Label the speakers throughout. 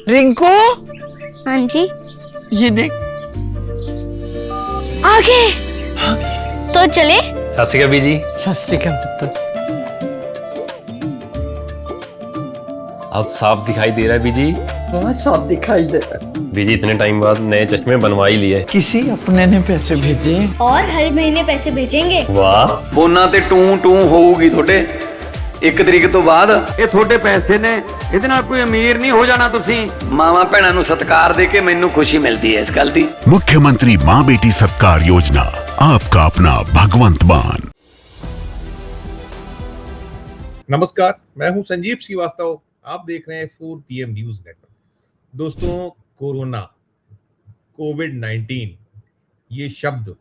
Speaker 1: रिंकू,
Speaker 2: हाँ जी,
Speaker 1: ये देख।
Speaker 2: आगे तो चले।
Speaker 3: सत श्री अकाल बीजी।
Speaker 1: सत श्री अकाल पुत्र।
Speaker 3: अब साफ दिखाई दे रहा है बीजी।
Speaker 1: बहुत साफ दिखाई दे रहा है।
Speaker 3: बीजी इतने टाइम बाद नए चश्मे बनवा ही लिए।
Speaker 1: किसी अपने ने पैसे भेजे
Speaker 2: और हर महीने पैसे भेजेंगे।
Speaker 3: वाह।
Speaker 4: ਫੋਨਾਂ ਤੇ ਟੂ ਟੂ ਹੋਊਗੀ ਤੁਹਾਡੇ 1 ਤਰੀਕ ਤੋਂ ਬਾਅਦ। ਇਹ ਤੁਹਾਡੇ ਪੈਸੇ ਨੇ, ਇਹਦੇ ਨਾਲ ਕੋਈ ਅਮੀਰ ਨਹੀਂ ਹੋ ਜਾਣਾ ਤੁਸੀਂ। ਮਾਵਾਂ ਭੈਣਾਂ ਨੂੰ ਸਤਿਕਾਰ ਦੇ ਕੇ ਮੈਨੂੰ ਖੁਸ਼ੀ ਮਿਲਦੀ ਹੈ ਇਸ ਗੱਲ ਦੀ।
Speaker 5: मुख्यमंत्री माँ बेटी सत्कार योजना, आपका अपना भगवंत मान।
Speaker 6: नमस्कार, मैं हूं संजीव श्रीवास्तव। आप देख रहे हैं 4 PM न्यूज नेटवर्क। दोस्तों, कोरोना, कोविड-19 ये शब्द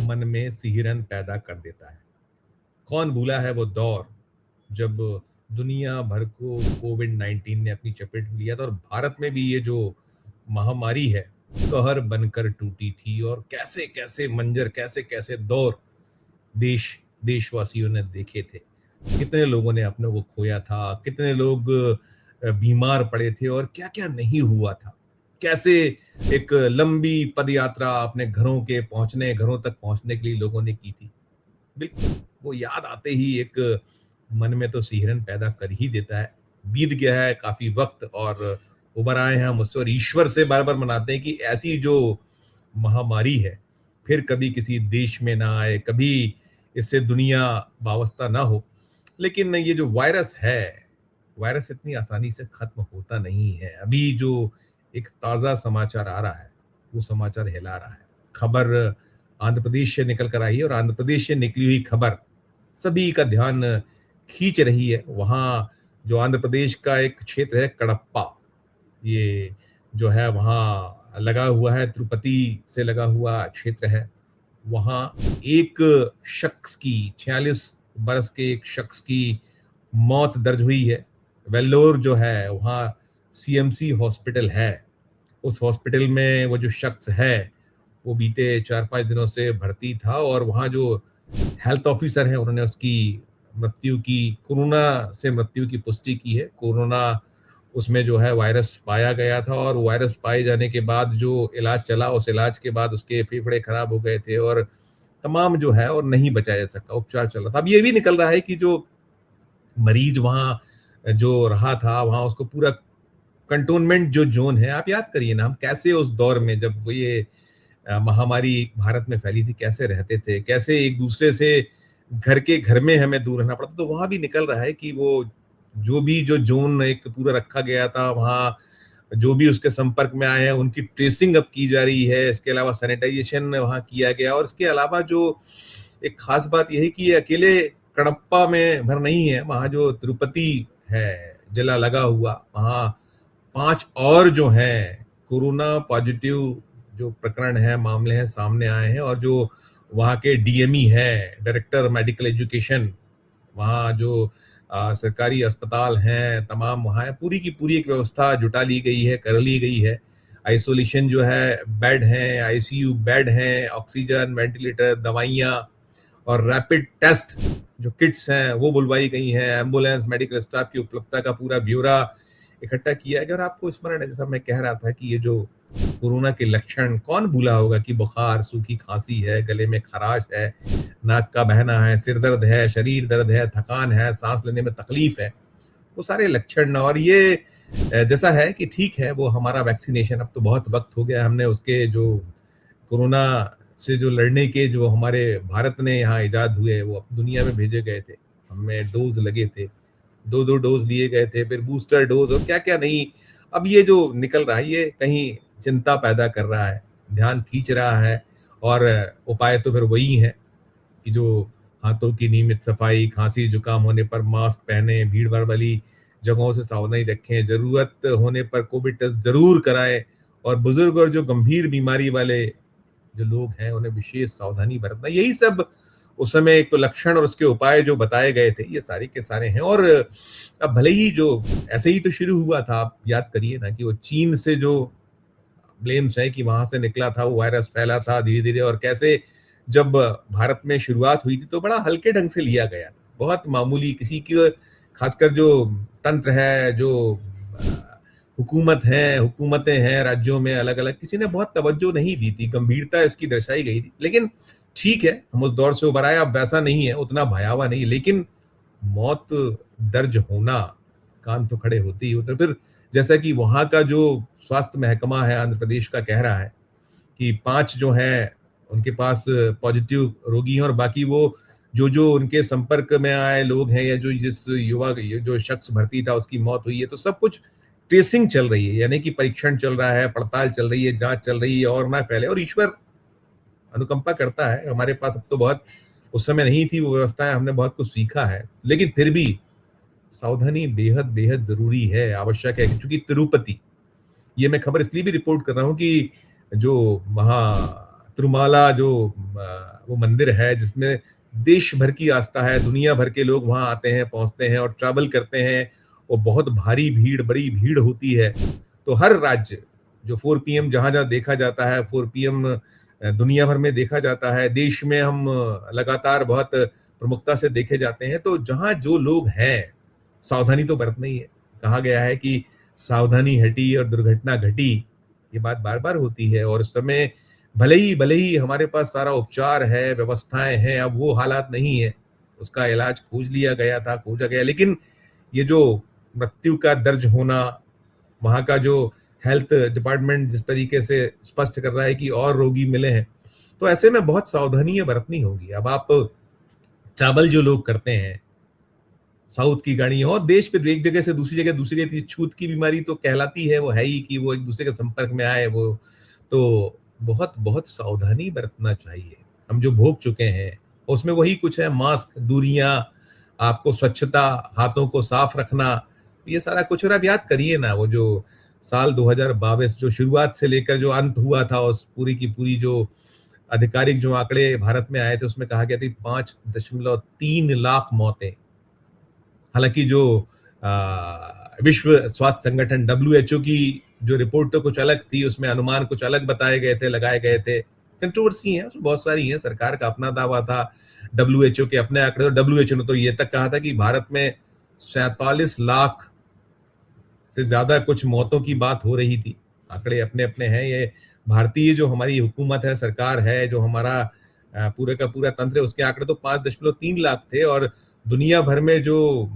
Speaker 6: मन में सिहरन पैदा कर देता है। कौन भूला है वो दौर जब दुनिया भर को कोविड-19 ने अपनी चपेट में लिया था और भारत में भी ये जो महामारी है कहर बनकर टूटी थी, और कैसे कैसे मंजर, कैसे कैसे दौर देशवासियों ने देखे थे। कितने लोगों ने अपने को खोया था, कितने लोग बीमार पड़े थे और क्या क्या नहीं हुआ था। कैसे एक लंबी पद यात्रा अपने घरों तक पहुंचने के लिए लोगों ने की थी। बिल्कुल वो याद आते ही एक मन में तो सिहरन पैदा कर ही देता है। बीत गया है काफी वक्त और उबर आए हैं हम उससे, और ईश्वर से बार बार मनाते हैं कि ऐसी जो महामारी है फिर कभी किसी देश में ना आए, कभी इससे दुनिया वाबस्ता ना हो। लेकिन ये जो वायरस है, वायरस इतनी आसानी से खत्म होता नहीं है। अभी जो एक ताज़ा समाचार आ रहा है वो समाचार हिला रहा है। खबर आंध्र प्रदेश से निकल कर आई है और आंध्र प्रदेश से निकली हुई खबर सभी का ध्यान खींच रही है। वहाँ जो आंध्र प्रदेश का एक क्षेत्र है कडप्पा, ये जो है वहाँ लगा हुआ है, तिरुपति से लगा हुआ क्षेत्र है। वहाँ एक शख्स की 46 बरस के एक शख्स की मौत दर्ज हुई है। वेल्लोर जो है वहाँ CMC हॉस्पिटल है, उस हॉस्पिटल में वो जो शख्स है वो बीते 4-5 दिनों से भर्ती था, और वहाँ जो हेल्थ ऑफिसर हैं उन्होंने उसकी कोरोना से मृत्यु की पुष्टि की है। कोरोना उसमें जो है वायरस पाया गया था, और वायरस पाए जाने के बाद जो इलाज चला, उस इलाज के बाद उसके फेफड़े खराब हो गए थे और तमाम जो है और नहीं बचाया जा सकता, उपचार चल रहा था। अब ये भी निकल रहा है कि जो मरीज वहाँ जो रहा था वहाँ उसको पूरा कंटोनमेंट जो जोन है, आप याद करिए ना हम कैसे उस दौर में जब ये महामारी भारत में फैली थी कैसे रहते थे, कैसे एक दूसरे से घर में हमें दूर रहना पड़ता। तो वहाँ भी निकल रहा है कि वो जो जोन एक पूरा रखा गया था, वहाँ जो भी उसके संपर्क में आए हैं उनकी ट्रेसिंग अब की जा रही है। इसके अलावा सैनिटाइजेशन वहाँ किया गया, और इसके अलावा जो एक खास बात यह है कि ये अकेले कडप्पा में भर नहीं है। वहाँ जो तिरुपति है जिला लगा हुआ, वहाँ 5 और जो हैं कोरोना पॉजिटिव जो प्रकरण है, मामले हैं, सामने आए हैं। और जो वहाँ के DME है, डायरेक्टर मेडिकल एजुकेशन, वहाँ जो सरकारी अस्पताल हैं तमाम वहाँ है, पूरी की पूरी एक व्यवस्था जुटा ली गई है, कर ली गई है। आइसोलेशन जो है बेड हैं, ICU बेड हैं, ऑक्सीजन, वेंटिलेटर, दवाइयाँ और रैपिड टेस्ट जो किट्स हैं वो बुलवाई गई हैं। एम्बुलेंस, मेडिकल स्टाफ की उपलब्धता का पूरा ब्यौरा इकट्ठा किया गया। और आपको स्मरण है, जैसा मैं कह रहा था कि ये जो कोरोना के लक्षण, कौन भूला होगा कि बुखार, सूखी खांसी है, गले में खराश है, नाक का बहना है, सिर दर्द है, शरीर दर्द है, थकान है, सांस लेने में तकलीफ है, वो सारे लक्षण। और ये जैसा है कि ठीक है वो हमारा वैक्सीनेशन, अब तो बहुत वक्त हो गया, हमने उसके जो कोरोना से जो लड़ने के जो हमारे भारत ने यहाँ इजाद हुए वो अब दुनिया में भेजे गए थे, हमें डोज लगे थे, 2 डोज लिए गए थे, फिर बूस्टर डोज और क्या क्या नहीं। अब ये जो निकल रहा है ये कहीं चिंता पैदा कर रहा है, ध्यान खींच रहा है। और उपाय तो फिर वही है कि जो हाथों की नियमित सफाई, खांसी जुकाम होने पर मास्क पहने, भीड़ भाड़ वाली जगहों से सावधानी रखें, जरूरत होने पर कोविड टेस्ट जरूर कराएं, और बुजुर्ग और जो गंभीर बीमारी वाले जो लोग हैं उन्हें विशेष सावधानी बरतना। यही सब उस समय एक तो लक्षण और उसके उपाय जो बताए गए थे ये सारे के सारे हैं। और अब भले ही जो ऐसे ही तो शुरू हुआ था, आप याद करिए ना कि वो चीन से जो ब्लेम्स है कि वहां से निकला था वो वायरस, फैला था धीरे धीरे, और कैसे जब भारत में शुरुआत हुई थी तो बड़ा हल्के ढंग से लिया गया था, बहुत मामूली, किसी की खासकर जो तंत्र है, जो हुकूमतें हैं राज्यों में अलग अलग, किसी ने बहुत तवज्जो नहीं दी थी, गंभीरता इसकी दर्शाई गई थी। लेकिन ठीक है, हम उस दौर से उबर आए, अब वैसा नहीं है, उतना भयावह नहीं, लेकिन मौत दर्ज होना, कान तो खड़े होते ही होते। फिर जैसा कि वहाँ का जो स्वास्थ्य महकमा है आंध्र प्रदेश का कह रहा है कि 5 जो हैं उनके पास पॉजिटिव रोगी हैं, और बाकी वो जो उनके संपर्क में आए लोग हैं या जिस जो शख्स भर्ती था उसकी मौत हुई है, तो सब कुछ ट्रेसिंग चल रही है, यानी कि परीक्षण चल रहा है, पड़ताल चल रही है, जांच चल रही है और ना फैले। और ईश्वर अनुकंपा करता है, हमारे पास अब तो बहुत उस समय नहीं थी वो व्यवस्थाएं, हमने बहुत कुछ सीखा है, लेकिन फिर भी सावधानी बेहद बेहद जरूरी है, आवश्यक है। क्योंकि तिरुपति, ये मैं खबर इसलिए भी रिपोर्ट कर रहा हूँ कि जो वहाँ तिरुमाला जो वो मंदिर है जिसमें देश भर की आस्था है, दुनिया भर के लोग वहाँ आते हैं, पहुंचते हैं और ट्रैवल करते हैं, वो बहुत भारी भीड़, बड़ी भीड़ होती है। तो हर राज्य जो 4 PM जहाँ जहाँ देखा जाता है, 4 PM दुनिया भर में देखा जाता है, देश में हम लगातार बहुत प्रमुखता से देखे जाते हैं। तो जहाँ जो लोग हैं, सावधानी तो बरतना ही है। कहा गया है कि सावधानी हटी और दुर्घटना घटी, ये बात बार बार होती है। और इस समय भले ही हमारे पास सारा उपचार है, व्यवस्थाएं हैं, अब वो हालात नहीं है, उसका इलाज खोजा गया, लेकिन ये जो मृत्यु का दर्ज होना, वहाँ का जो हेल्थ डिपार्टमेंट जिस तरीके से स्पष्ट कर रहा है कि और रोगी मिले हैं, तो ऐसे में बहुत सावधानी बरतनी होगी। अब आप ट्रैवल जो लोग करते हैं, साउथ की गाड़ियां, और देश पे एक जगह से दूसरी जगह छूत की बीमारी तो कहलाती है, वो है ही कि वो एक दूसरे के संपर्क में आए, वो तो बहुत बहुत सावधानी बरतना चाहिए। हम जो भोग चुके हैं उसमें वही कुछ है, मास्क, दूरियां, आपको स्वच्छता, हाथों को साफ रखना, ये सारा कुछ। और आप याद करिए ना, वो जो साल 2022 जो शुरुआत से लेकर जो अंत हुआ था, उस पूरी की पूरी जो आधिकारिक जो आंकड़े भारत में आए थे, उसमें कहा गया था 5.3 लाख मौतें। हालांकि जो विश्व स्वास्थ्य संगठन WHO की जो रिपोर्ट तो कुछ अलग थी, उसमें अनुमान कुछ अलग बताए गए थे, लगाए गए थे। कंट्रोवर्सी है उसमें बहुत सारी है, सरकार का अपना दावा था, WHO के अपने आंकड़े। तो WHO ने तो ये तक कहा था कि भारत में 47 लाख से ज्यादा कुछ मौतों की बात हो रही थी। आंकड़े अपने अपने हैं। ये भारतीय जो हमारी हुकूमत है, सरकार है, जो हमारा पूरे का पूरा तंत्र है, उसके आंकड़े तो 5.3 लाख थे। और दुनिया भर में जो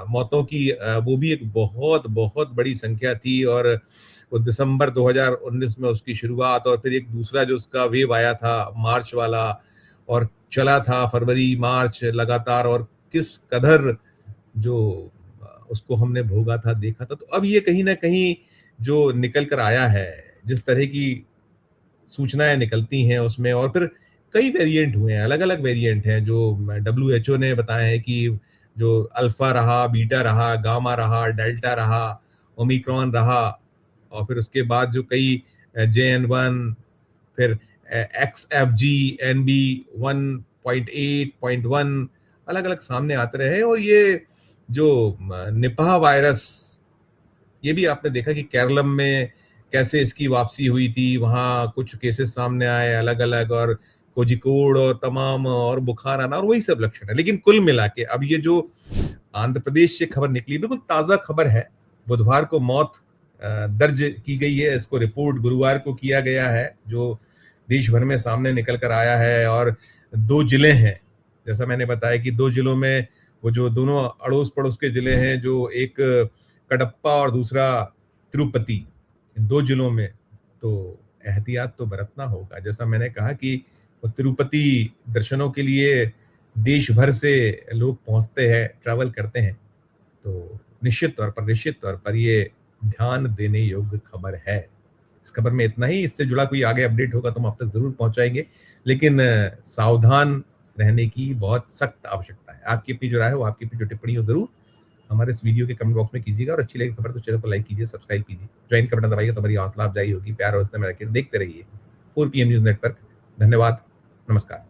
Speaker 6: मौतों की वो भी एक बहुत बहुत बड़ी संख्या थी। और वो दिसंबर 2019 में उसकी शुरुआत, और फिर एक दूसरा जो उसका वेव आया था मार्च वाला, और चला था फरवरी मार्च लगातार, और किस कदर जो उसको हमने भोगा था, देखा था। तो अब ये कहीं ना कहीं जो निकल कर आया है, जिस तरह की सूचनाएं निकलती हैं उसमें, और फिर कई वेरिएंट हुए हैं, अलग अलग वेरिएंट हैं जो WHO ने बताया है कि जो अल्फा रहा, बीटा रहा, गामा रहा, डेल्टा रहा, ओमिक्रॉन रहा, और फिर उसके बाद जो कई JN1, फिर XFG, NB 1.8.1 अलग अलग सामने आते रहे। और ये जो निपाह वायरस, ये भी आपने देखा कि केरलम में कैसे इसकी वापसी हुई थी, वहाँ कुछ केसेस सामने आए अलग अलग, और कोझिकोड और तमाम और बुखार आना, और वही सब लक्षण है। लेकिन कुल मिला के अब ये जो आंध्र प्रदेश से खबर निकली, बिल्कुल ताज़ा खबर है। बुधवार को मौत दर्ज की गई है, इसको रिपोर्ट गुरुवार को किया गया है, जो देश भर में सामने निकल कर आया है। और 2 जिले हैं, जैसा मैंने बताया कि 2 जिलों में, वो जो दोनों अड़ोस पड़ोस के जिले हैं, जो एक कडप्पा और दूसरा तिरुपति, 2 जिलों में तो एहतियात तो बरतना होगा। जैसा मैंने कहा कि तिरुपति दर्शनों के लिए देश भर से लोग पहुंचते हैं, ट्रैवल करते हैं, तो निश्चित तौर पर ये ध्यान देने योग्य खबर है। इस खबर में इतना ही। इससे जुड़ा कोई आगे अपडेट होगा तो हम आप तक जरूर पहुंचाएंगे, लेकिन सावधान रहने की बहुत सख्त आवश्यकता है। आपकी अपनी जो राय हो, आपकी अपनी जो टिप्पणी हो, जरूर हमारे इस वीडियो के कमेंट बॉक्स में कीजिएगा। और अच्छी लगी खबर तो चैनल को लाइक कीजिए, सब्सक्राइब कीजिए, ज्वाइन का बटन दबाइए, तो हमारी हौसला अफजाई होगी। प्यार और हौसले में रखिए, देखते रहिए 4 PM न्यूज़ नेटवर्क। धन्यवाद, नमस्कार।